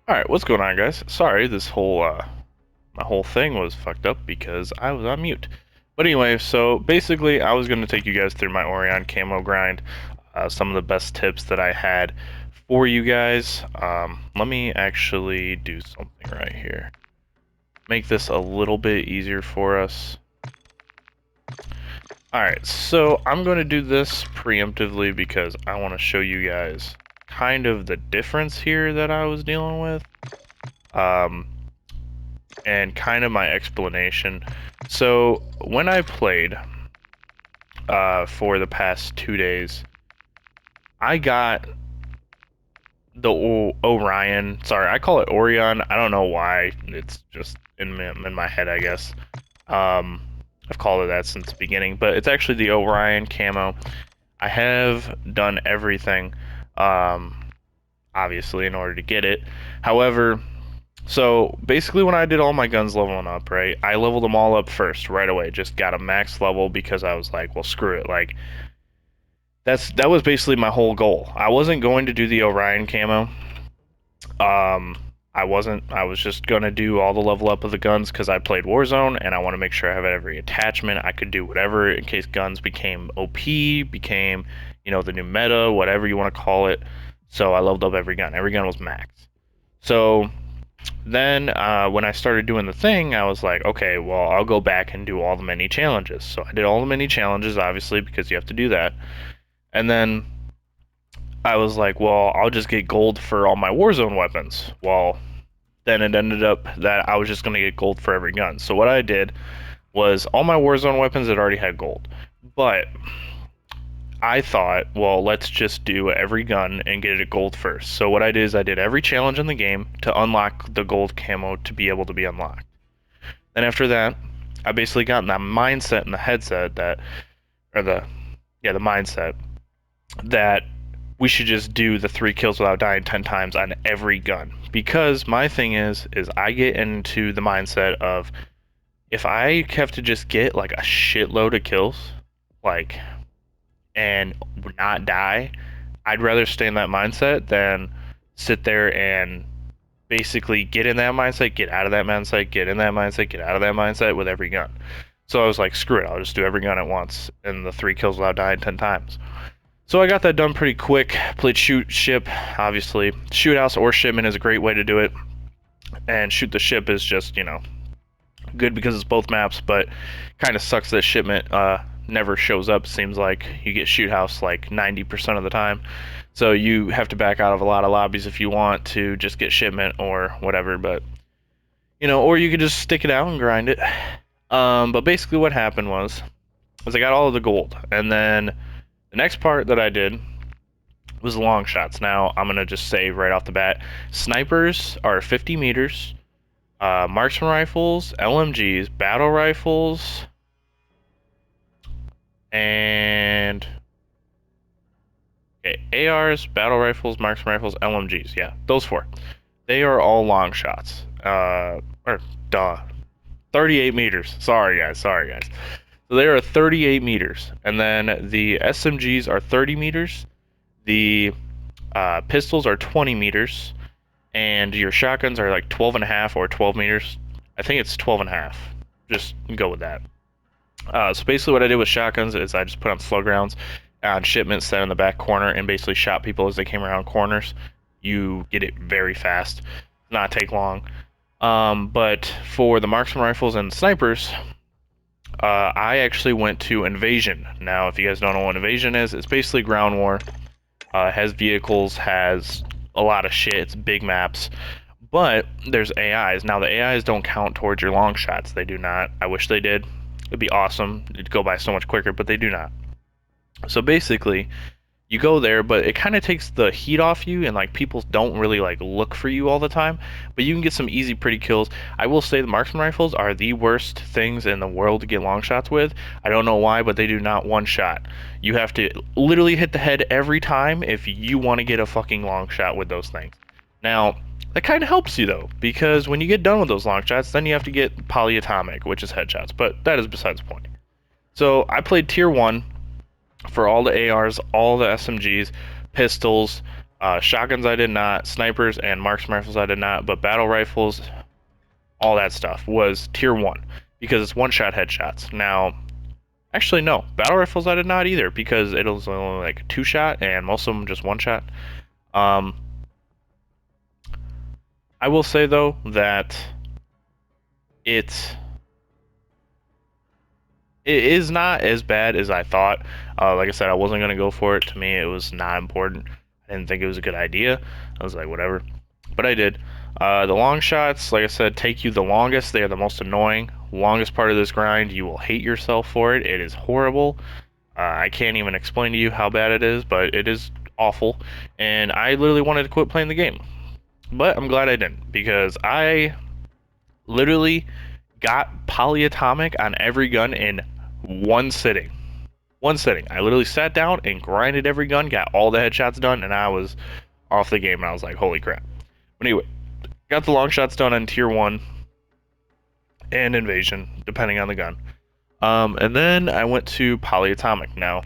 Alright, what's going on, guys? Sorry, my whole thing was fucked up because I was on mute. But anyway, so basically I was going to take you guys through my Orion camo grind, some of the best tips that I had for you guys. Let me actually do something right here. Make this a little bit easier for us. Alright, so I'm going to do this preemptively because I want to show you guys kind of the difference here that I was dealing with. And kind of my explanation. So when I played for the past 2 days, I got the Orion. Sorry, I call it Orion. I don't know why. It's just in my head, I guess. I've called it that since the beginning, but it's actually the Orion camo. I have done everything, obviously, in order to get it. However, so basically when I did all my guns leveling up, right, I leveled them all up first right away. Just got a max level because I was like, well, screw it. Like that was basically my whole goal. I wasn't going to do the Orion camo. I wasn't. I was just gonna do all the level up of the guns because I played Warzone and I want to make sure I have every attachment. I could do whatever in case guns became OP, became, the new meta, whatever you want to call it. So I leveled up every gun. Every gun was max. So then when I started doing the thing, I was like, okay, well, I'll go back and do all the mini challenges. So I did all the mini challenges, obviously, because you have to do that. And then I was like, well, I'll just get gold for all my Warzone weapons. Well, then it ended up that I was just going to get gold for every gun. So what I did was all my Warzone weapons had already had gold. But I thought, well, let's just do every gun and get it at gold first. So what I did is I did every challenge in the game to unlock the gold camo to be able to be unlocked. Then after that, I basically got in that mindset in the headset that, or the mindset that we should just do the 3 kills without dying 10 times on every gun. Because my thing is I get into the mindset of if I have to just get like a shitload of kills, like, and not die, I'd rather stay in that mindset than sit there and basically get in that mindset, get out of that mindset, get in that mindset, get out of that mindset with every gun. So I was like, screw it, I'll just do every gun at once and the 3 kills without dying 10 times. So I got that done pretty quick. Played shoot, ship, obviously. Shoot house or shipment is a great way to do it. And shoot the ship is just, good because it's both maps, but kind of sucks that shipment never shows up. Seems like you get shoot house like 90% of the time. So you have to back out of a lot of lobbies if you want to just get shipment or whatever, but or you could just stick it out and grind it. But basically what happened was I got all of the gold, and then the next part that I did was long shots. Now I'm gonna just say right off the bat, snipers are 50 meters, marksman rifles, LMGs, battle rifles, and okay, ARs, battle rifles, marksman rifles, LMGs. Yeah, those 4. They are all long shots. Or duh, 38 meters. Sorry guys. So they are 38 meters, and then the SMGs are 30 meters. The pistols are 20 meters, and your shotguns are like 12 and a half or 12 meters. I think it's 12 and a half. Just go with that. So basically what I did with shotguns is I just put on slow grounds on shipment, set in the back corner, and basically shot people as they came around corners. You get it very fast, not take long. But for the marksman rifles and snipers, I actually went to Invasion. Now, if you guys don't know what Invasion is, it's basically ground war. Has vehicles, has a lot of shit, it's big maps. But there's AIs. Now, the AIs don't count towards your long shots. They do not. I wish they did. It'd be awesome. It'd go by so much quicker, but they do not. So basically, you go there, but it kind of takes the heat off you, and like people don't really like look for you all the time, but you can get some easy pretty kills. I will say the marksman rifles are the worst things in the world to get long shots with. I don't know why, but they do not one shot. You have to literally hit the head every time if you want to get a fucking long shot with those things. Now that kind of helps you though, because when you get done with those long shots, then you have to get polyatomic, which is headshots, but that is besides the point. So I played tier 1 for all the ARs, all the SMGs, pistols, Shotguns I did not, snipers and marksman rifles I did not, but battle rifles, all that stuff was tier 1 because it's one-shot headshots. Now, actually no, battle rifles I did not either because it was only like a 2-shot and most of them just one-shot. Um, I will say though that it it is not as bad as I thought. Like I said, I wasn't gonna go for it. To me, it was not important. I didn't think it was a good idea. I was like, whatever, but I did. The long shots, like I said, take you the longest. They are the most annoying. Longest part of this grind, you will hate yourself for it. It is horrible. I can't even explain to you how bad it is, but it is awful. And I literally wanted to quit playing the game, but I'm glad I didn't because I literally got polyatomic on every gun in one sitting. One sitting. I literally sat down and grinded every gun, got all the headshots done, and I was off the game. And I was like, holy crap. But anyway, got the long shots done on tier 1 and invasion, depending on the gun. And then I went to polyatomic. Now,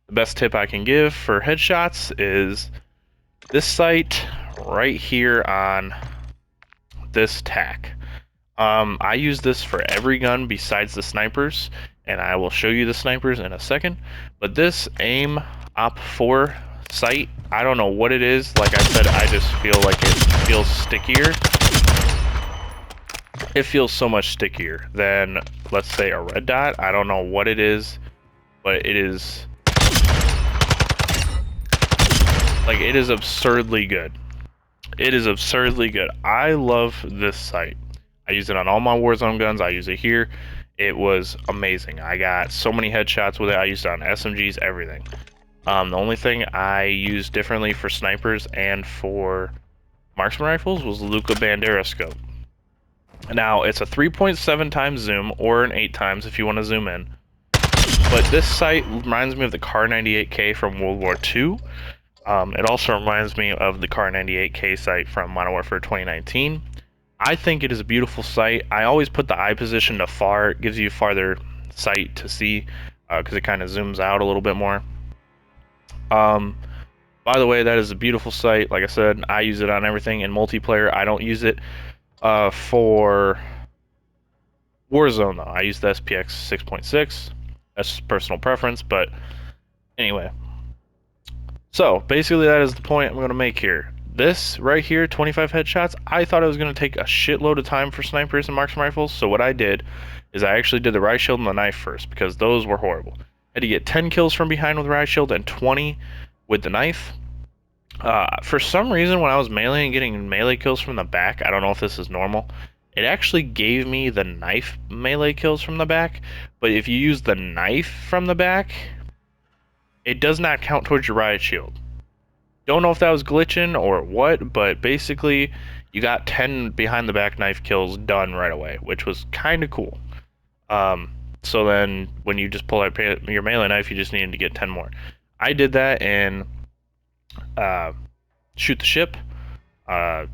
the best tip I can give for headshots is this sight right here on this tack. I use this for every gun besides the snipers, and I will show you the snipers in a second. But this aim op 4 sight, I don't know what it is. Like I said, I just feel like it feels stickier. It feels so much stickier than, let's say, a red dot. I don't know what it is, but it is like, it is absurdly good. It is absurdly good. I love this sight. I use it on all my Warzone guns. I use it here. It was amazing. I got so many headshots with it. I used it on SMGs, everything. The only thing I used differently for snipers and for marksman rifles was Luca Bandera scope. Now, it's a 3.7 times zoom, or an 8 times if you want to zoom in. But this sight reminds me of the Kar 98K from World War II. It also reminds me of the Kar 98K sight from Modern Warfare 2019. I think it is a beautiful sight. I always put the eye position to far. It gives you farther sight to see because it kind of zooms out a little bit more. By the way, that is a beautiful sight. Like I said, I use it on everything. In multiplayer, I don't use it for Warzone, though. I use the SPX 6.6. That's just personal preference, but anyway. So, basically that is the point I'm going to make here. This right here, 25 headshots, I thought it was going to take a shitload of time for snipers and marksman rifles, so what I did is I actually did the riot shield and the knife first, because those were horrible. I had to get 10 kills from behind with riot shield and 20 with the knife. For some reason, when I was melee and getting melee kills from the back, I don't know if this is normal, it actually gave me the knife melee kills from the back, but if you use the knife from the back, it does not count towards your riot shield. Don't know if that was glitching or what, but basically you got 10 behind the back knife kills done right away, which was kind of cool. So then when you just pull out your melee knife, you just needed to get 10 more. I did that and shoot the ship. It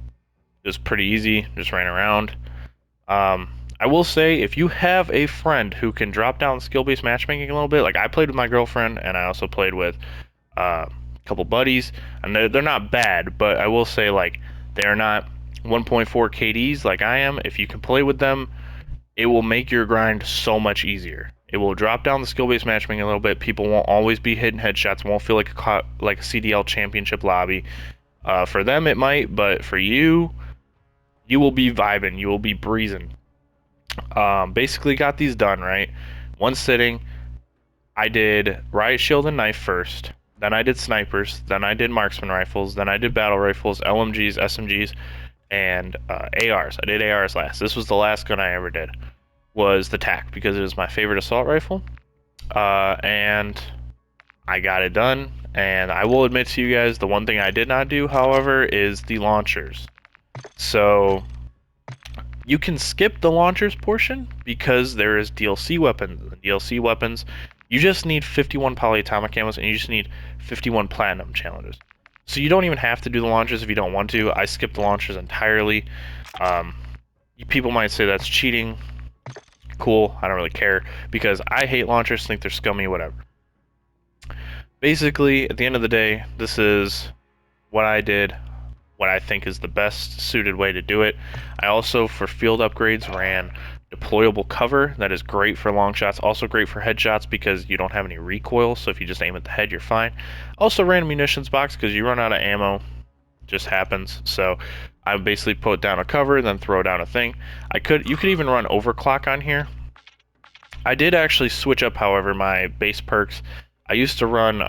was pretty easy, just ran around. I will say, if you have a friend who can drop down skill-based matchmaking a little bit, like I played with my girlfriend, and I also played with a couple buddies, and they're not bad, but I will say, like, they're not 1.4 KDs like I am. If you can play with them, it will make your grind so much easier. It will drop down the skill-based matchmaking a little bit. People won't always be hitting headshots, won't feel like a CDL championship lobby. For them, it might, but for you, you will be vibing, you will be breezing. Basically got these done, right? One sitting. I did riot shield and knife first, then I did snipers, then I did marksman rifles, then I did battle rifles, LMGs, SMGs, and ARs. I did ARs last. This was the last gun I ever did, was the TAC, because it was my favorite assault rifle. And I got it done, and I will admit to you guys, the one thing I did not do, however, is the launchers. So you can skip the launchers portion because there is DLC weapons. The DLC weapons, you just need 51 polyatomic ammos and you just need 51 platinum challenges. So you don't even have to do the launchers if you don't want to. I skipped the launchers entirely. People might say that's cheating. Cool, I don't really care because I hate launchers, think they're scummy, whatever. Basically, at the end of the day, this is what I did, what I think is the best suited way to do it. I also, for field upgrades, ran deployable cover. That is great for long shots, also great for headshots because you don't have any recoil, so if you just aim at the head, you're fine. Also ran a munitions box because you run out of ammo, just happens. So I basically put down a cover, then throw down a thing. You could even run overclock on here. I did actually switch up, however, my base perks. I used to run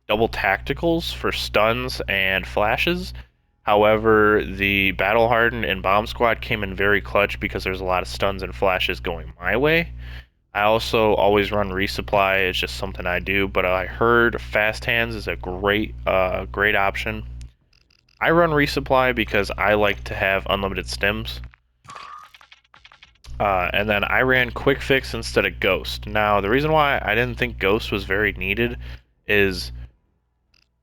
double tacticals for stuns and flashes. However, the Battle Hardened and Bomb Squad came in very clutch because there's a lot of stuns and flashes going my way. I also always run resupply. It's just something I do, but I heard fast hands is a great option. I run resupply because I like to have unlimited stims. And then I ran quick fix instead of ghost. Now, the reason why I didn't think ghost was very needed is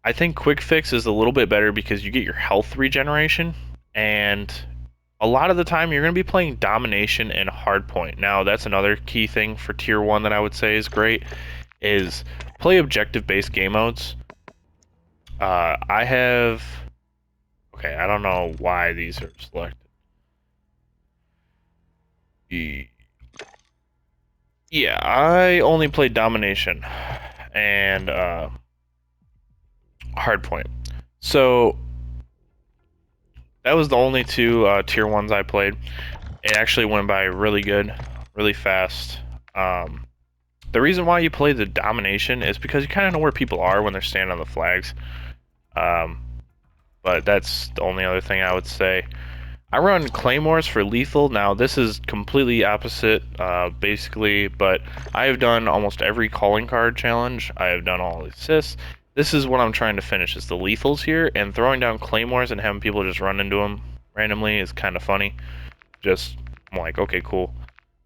I think quick fix is a little bit better because you get your health regeneration, and a lot of the time you're going to be playing domination and hardpoint. Now, that's another key thing for tier 1 that I would say is great, is play objective based game modes. I have, okay, I don't know why these are selected. Yeah, I only played domination and hardpoint. So that was the only two tier 1s I played. It actually went by really good, really fast. The reason why you play the domination is because you kind of know where people are when they're standing on the flags. Um, but that's the only other thing I would say. I run claymores for lethal. Now this is completely opposite, basically, but I have done almost every calling card challenge. I have done all the assists. This is what I'm trying to finish, is the lethals here, and throwing down claymores and having people just run into them randomly is kind of funny. Just, I'm like, okay, cool.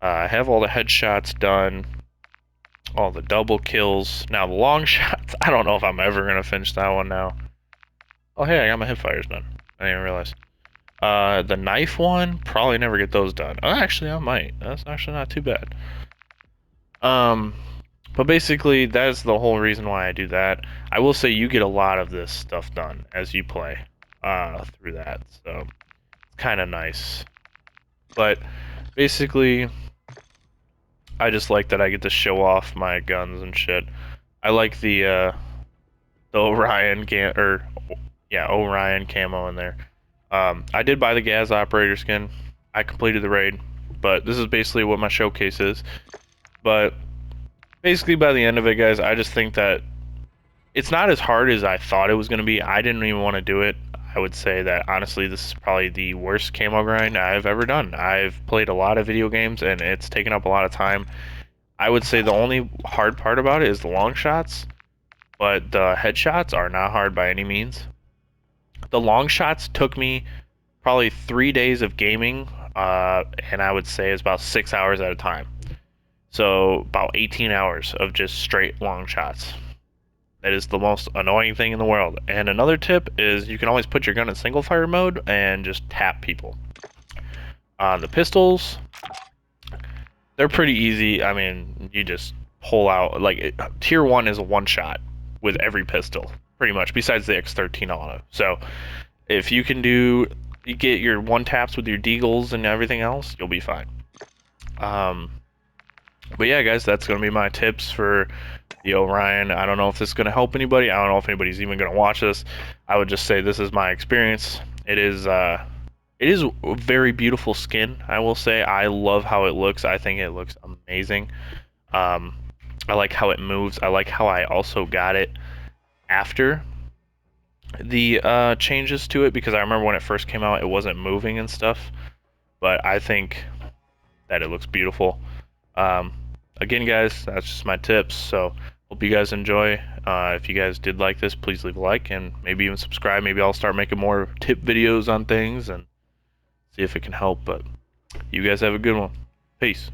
I have all the headshots done, all the double kills. Now the long shots, I don't know if I'm ever going to finish that one now. Oh hey, I got my hipfires done. I didn't realize. The knife one, probably never get those done. Oh, actually, I might. That's actually not too bad. Um, but basically, that's the whole reason why I do that. I will say you get a lot of this stuff done as you play through that, so it's kind of nice. But basically, I just like that I get to show off my guns and shit. I like the Orion Orion camo in there. I did buy the Gas Operator skin. I completed the raid, but this is basically what my showcase is. But basically, by the end of it, guys, I just think that it's not as hard as I thought it was going to be. I didn't even want to do it. I would say that, honestly, this is probably the worst camo grind I've ever done. I've played a lot of video games, and it's taken up a lot of time. I would say the only hard part about it is the long shots, but the headshots are not hard by any means. The long shots took me probably 3 days of gaming, and I would say it's about 6 hours at a time. So about 18 hours of just straight long shots. That is the most annoying thing in the world. And another tip is you can always put your gun in single fire mode and just tap people. The pistols, they're pretty easy. I mean, you just pull out, like, tier 1 is a one shot with every pistol, pretty much, besides the X13 auto. So if you can you get your one taps with your deagles and everything else, you'll be fine. But yeah, guys, that's going to be my tips for the Orion. I don't know if this is going to help anybody. I don't know if anybody's even going to watch this. I would just say this is my experience. It is a very beautiful skin, I will say. I love how it looks. I think it looks amazing. I like how it moves. I like how I also got it after the changes to it, because I remember when it first came out, it wasn't moving and stuff. But I think that it looks beautiful. Again, guys, that's just my tips. So hope you guys enjoy. If you guys did like this, please leave a like and maybe even subscribe. Maybe I'll start making more tip videos on things and see if it can help. But you guys have a good one. Peace.